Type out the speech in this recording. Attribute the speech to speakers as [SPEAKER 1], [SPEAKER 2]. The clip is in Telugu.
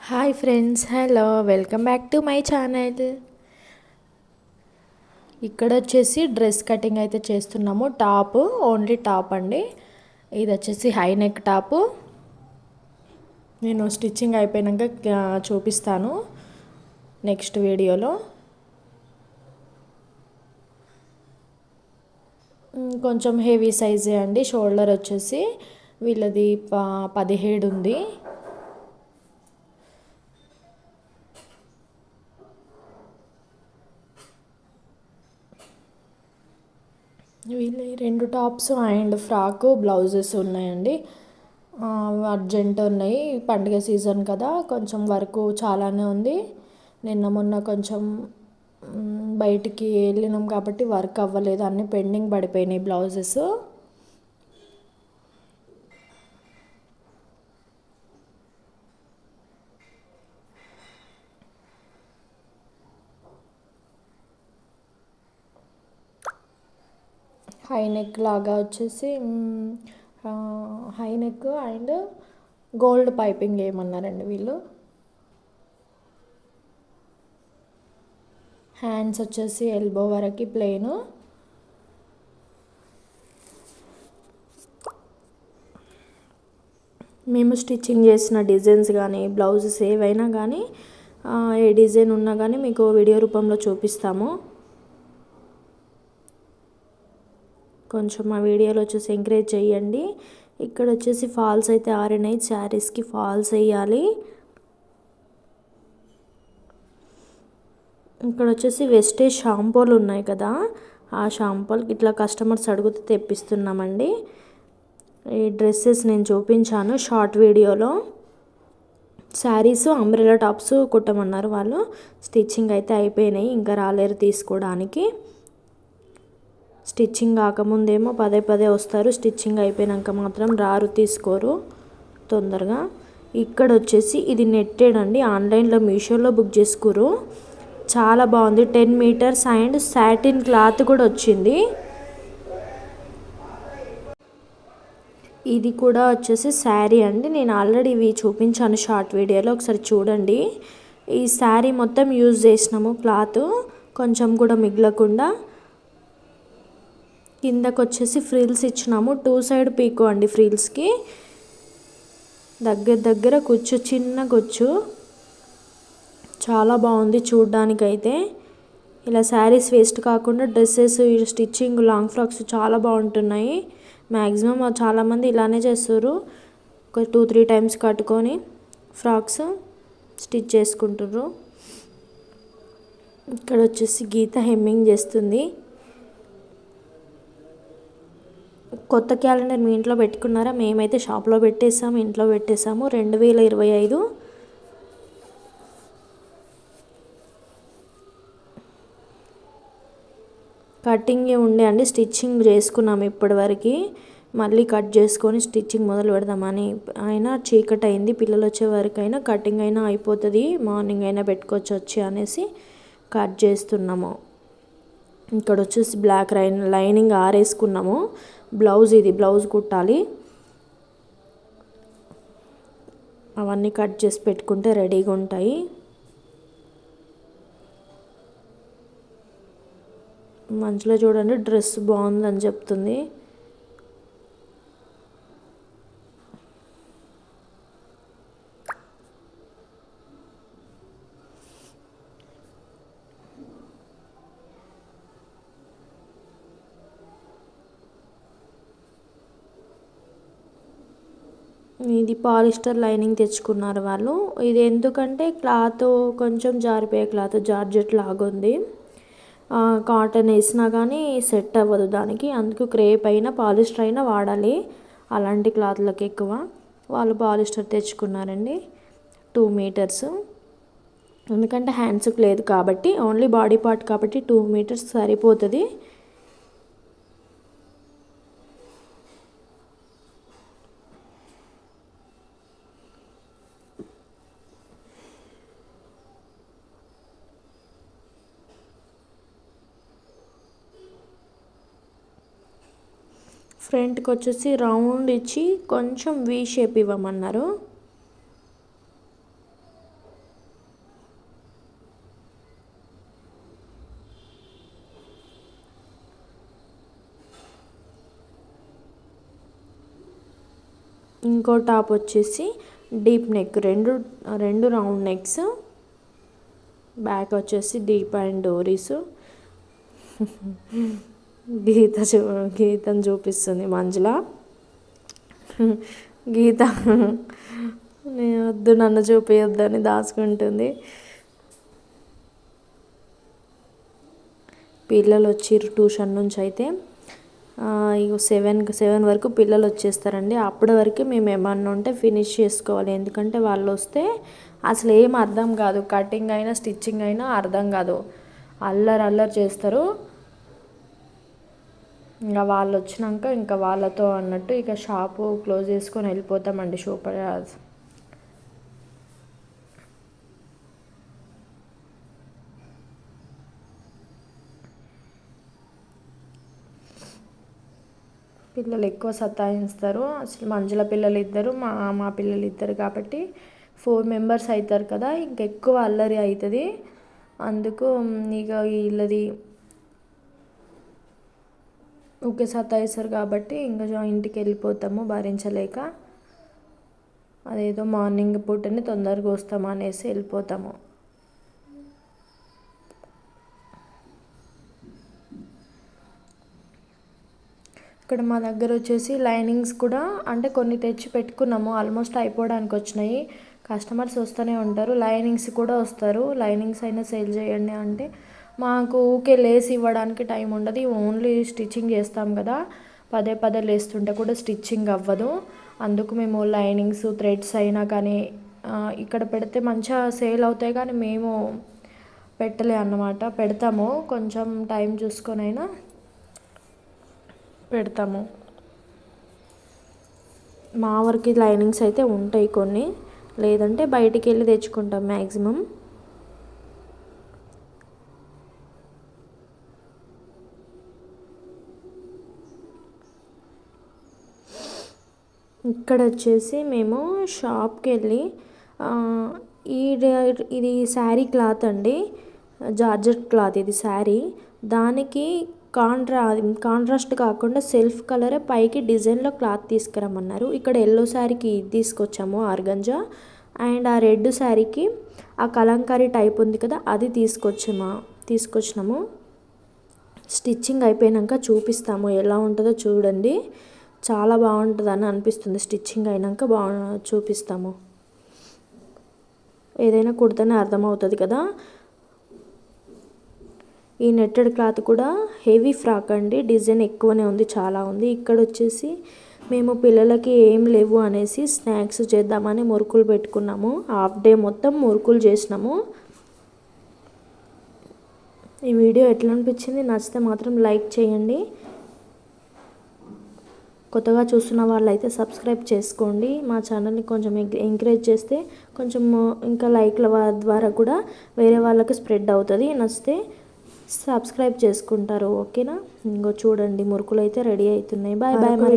[SPEAKER 1] Hi friends, hello, welcome back to my channel. ఇక్కడ వచ్చేసి డ్రెస్ కటింగ్ అయితే చేస్తున్నాము. టాప్, ఓన్లీ టాప్ అండి. ఇది వచ్చేసి హై నెక్ టాపు. నేను స్టిచ్చింగ్ అయిపోయాక చూపిస్తాను నెక్స్ట్ వీడియోలో. కొంచెం హెవీ సైజే అండి. షోల్డర్ వచ్చేసి వీళ్ళది 17 ఉంది. వీళ్ళు 2 టాప్స్ అండ్ ఫ్రాక్ బ్లౌజెస్ ఉన్నాయండి. అర్జెంట్ ఉన్నాయి, పండుగ సీజన్ కదా, కొంచెం వర్క్ చాలానే ఉంది. నిన్న మొన్న కొంచెం బయటికి వెళ్ళినాం కాబట్టి వర్క్ అవ్వలేదు, అన్నీ పెండింగ్ పడిపోయినాయి బ్లౌజెస్. హై నెక్ లాగా వచ్చేసి high neck and gold piping వేయమన్నారండి వీళ్ళు. హ్యాండ్స్ వచ్చేసి ఎల్బో వరకు ప్లెయిన్. మేము స్టిచ్చింగ్ చేసిన డిజైన్స్ కానీ బ్లౌజెస్ ఏవైనా కానీ ఏ డిజైన్ ఉన్నా కానీ మీకు వీడియో రూపంలో చూపిస్తాము. కొంచెం మా వీడియోలో వచ్చేసి ఎంకరేజ్ చేయండి. ఇక్కడ వచ్చేసి ఫాల్స్ అయితే ఆరినాయి, శారీస్కి ఫాల్స్ వేయాలి. ఇక్కడ వచ్చేసి వెస్టేజ్ షాంపూలు ఉన్నాయి కదా, ఆ షాంపూలకి ఇట్లా కస్టమర్స్ అడిగితే తెప్పిస్తున్నామండి. ఈ డ్రెస్సెస్ నేను చూపించాను షార్ట్ వీడియోలో. శారీస్ అంబ్రెలా టాప్స్ కుట్టమన్నారు వాళ్ళు. స్టిచ్చింగ్ అయితే అయిపోయినాయి, ఇంకా రాలేరు తీసుకోవడానికి. స్టిచ్చింగ్ కాకముందేమో పదే పదే వస్తారు, స్టిచ్చింగ్ అయిపోయాక మాత్రం రారు, తీసుకోరు తొందరగా. ఇక్కడ వచ్చేసి ఇది నెట్టెడ్ అండి, ఆన్లైన్లో మీషోలో బుక్ చేసుకోరు. చాలా బాగుంది, 10 మీటర్స్ అండ్ సాటిన్ క్లాత్ కూడా వచ్చింది. ఇది కూడా వచ్చేసి శారీ అండి, నేను ఆల్రెడీ ఇవి చూపించాను షార్ట్ వీడియోలో, ఒకసారి చూడండి. ఈ శారీ మొత్తం యూజ్ చేసినాము, క్లాత్ కొంచెం కూడా మిగలకుండా. కిందకు వచ్చేసి ఫ్రిల్స్ ఇచ్చినాము, 2 సైడ్ పీకో అండి. ఫ్రిల్స్కి దగ్గర దగ్గర కుచ్చు, చిన్న కుచ్చు, చాలా బాగుంది చూడ్డానికైతే. ఇలా శారీస్ వేస్ట్ కాకుండా డ్రెస్సెస్, స్టిచ్చింగ్, లాంగ్ ఫ్రాక్స్ చాలా బాగుంటున్నాయి. మ్యాక్సిమం చాలామంది ఇలానే చేస్తారు, ఒక 2-3 టైమ్స్ కట్టుకొని ఫ్రాక్స్ స్టిచ్ చేసుకుంటారు. ఇక్కడ వచ్చేసి గీత హెమ్మింగ్ చేస్తుంది. కొత్త క్యాలెండర్ మీ ఇంట్లో పెట్టుకున్నారా? మేమైతే షాప్లో పెట్టేసాము, ఇంట్లో పెట్టేసాము. 2025 కటింగ్ ఉండే అండి, స్టిచ్చింగ్ చేసుకున్నాము ఇప్పటివరకు. మళ్ళీ కట్ చేసుకొని స్టిచ్చింగ్ మొదలు పెడదామని. అయినా చీకటి అయింది, పిల్లలు వచ్చే వరకు అయినా కటింగ్ అయినా అయిపోతుంది, మార్నింగ్ అయినా పెట్టుకోవచ్చు వచ్చి అనేసి కట్ చేస్తున్నాము. ఇక్కడ వచ్చేసి బ్లాక్ లైనింగ్ ఆరేసుకున్నాము. బ్లౌజ్, ఇది బ్లౌజ్ కుట్టాలి. అవన్నీ కట్ చేసి పెట్టుకుంటే రెడీగా ఉంటాయి. మంచిలో చూడండి, డ్రెస్ బాగుందని చెప్తుంది. ఇది పాలిస్టర్ లైనింగ్ తెచ్చుకున్నారు వాళ్ళు. ఇది ఎందుకంటే క్లాత్ కొంచెం జారిపోయే క్లాత్, జార్జెట్ లాగుంది. కాటన్ వేసినా కానీ సెట్ అవ్వదు దానికి, అందుకు క్రేప్ అయినా పాలిస్టర్ అయినా వాడాలి అలాంటి క్లాత్లకు ఎక్కువ. వాళ్ళు పాలిస్టర్ తెచ్చుకున్నారండి, 2 మీటర్స్. ఎందుకంటే హ్యాండ్స్కి లేదు కాబట్టి, ఓన్లీ బాడీ పార్ట్ కాబట్టి 2 మీటర్స్ సరిపోతుంది. ఫ్రంట్కి వచ్చేసి రౌండ్ ఇచ్చి కొంచెం వీ షేప్ ఇవ్వమన్నారు. ఇంకో టాప్ వచ్చేసి డీప్ నెక్, రెండు రెండు రౌండ్ నెక్స్, బ్యాక్ వచ్చేసి డీప్ అండ్ డోరీస్. గీతను చూపిస్తుంది మంజుల. గీత వద్దు నన్ను చూపించొద్దని దాచుకుంటుంది. పిల్లలు వచ్చిర్రు ట్యూషన్ నుంచి. అయితే ఇక 7 వరకు పిల్లలు వచ్చేస్తారండి. అప్పటి వరకు మేము ఏమన్నా ఉంటే ఫినిష్ చేసుకోవాలి. ఎందుకంటే వాళ్ళు వస్తే అసలు ఏం అర్థం కాదు, కటింగ్ అయినా స్టిచ్చింగ్ అయినా అర్థం కాదు, అల్లరి చేస్తారు. ఇంకా వాళ్ళు వచ్చినాక ఇంకా వాళ్ళతో అన్నట్టు ఇక షాపు క్లోజ్ చేసుకొని వెళ్ళిపోతామండి. సూపర్. పిల్లలు ఎక్కువ సతాయిస్తారు. అసలు మంజుల పిల్లలు ఇద్దరు, మా పిల్లలు ఇద్దరు కాబట్టి 4 మెంబర్స్ అవుతారు కదా, ఇంకెక్కువ అల్లరి అవుతుంది. అందుకు ఇక వీళ్ళది ఊకే సతాయిస్తారు కాబట్టి ఇంకా ఇంటికి వెళ్ళిపోతాము భరించలేక. అదేదో మార్నింగ్ పూటనే తొందరగా వస్తాము అనేసి వెళ్ళిపోతాము. ఇక్కడ మా దగ్గర వచ్చేసి లైనింగ్స్ కూడా అంటే కొన్ని తెచ్చి పెట్టుకున్నాము, ఆల్మోస్ట్ అయిపోవడానికి వచ్చినాయి. కస్టమర్స్ వస్తూనే ఉంటారు, లైనింగ్స్ కూడా వస్తారు. లైనింగ్స్ అయినా సేల్ చేయండి అంటే మాకు ఊకే లేస్ ఇవ్వడానికి టైం ఉండదు. ఓన్లీ స్టిచ్చింగ్ చేస్తాం కదా, పదే లేస్తుంటే కూడా స్టిచ్చింగ్ అవ్వదు. అందుకు మేము లైనింగ్స్ థ్రెడ్స్ అయినా కానీ ఇక్కడ పెడితే మంచిగా సేల్ అవుతాయి, కానీ మేము పెట్టలే అన్నమాట. పెడతాము, కొంచెం టైం చూసుకొని అయినా పెడతాము. మా వరకు లైనింగ్స్ అయితే ఉంటాయి కొన్ని, లేదంటే బయటికి వెళ్ళి తెచ్చుకుంటాం మ్యాక్సిమం. ఇక్కడ వచ్చేసి మేము షాప్కి వెళ్ళి ఇది శారీ క్లాత్ అండి, జార్జెట్ క్లాత్ ఇది శారీ. దానికి కాంట్రాస్ట్ కాకుండా సెల్ఫ్ కలరే పైకి డిజైన్లో క్లాత్ తీసుకురమ్మన్నారు. ఇక్కడ ఎల్లో శారీకి ఇది తీసుకొచ్చాము ఆర్గంజా, అండ్ ఆ రెడ్ శారీకి ఆ కలంకారీ టైప్ ఉంది కదా అది తీసుకొచ్చినాము. స్టిచ్చింగ్ అయిపోయాక చూపిస్తాము ఎలా ఉంటుందో చూడండి. చాలా బాగుంటుందని అనిపిస్తుంది, స్టిచ్చింగ్ అయినాక చూపిస్తాము. ఏదైనా కుడితేనే అర్థమవుతుంది కదా. ఈ నెట్టెడ్ క్లాత్ కూడా హెవీ ఫ్రాక్ అండి, డిజైన్ ఎక్కువనే ఉంది, చాలా ఉంది. ఇక్కడ వచ్చేసి మేము పిల్లలకి ఏం లేవు అనేసి స్నాక్స్ చేద్దామని మురుకులు పెట్టుకున్నాము. హాఫ్ డే మొత్తం మురుకులు చేసినాము. ఈ వీడియో ఎట్లా అనిపించింది, నచ్చితే మాత్రం లైక్ చేయండి. కొత్తగా చూస్తున్న వాళ్ళైతే సబ్స్క్రైబ్ చేసుకోండి. మా ఛానల్ని కొంచెం ఎంకరేజ్ చేస్తే కొంచెం ఇంకా లైక్ల ద్వారా కూడా వేరే వాళ్ళకి స్ప్రెడ్ అవుతుంది. నచ్చితే సబ్స్క్రైబ్ చేసుకుంటారు, ఓకేనా. ఇంకో చూడండి మురుకులు అయితే రెడీ అవుతున్నాయి. Bye bye. మరి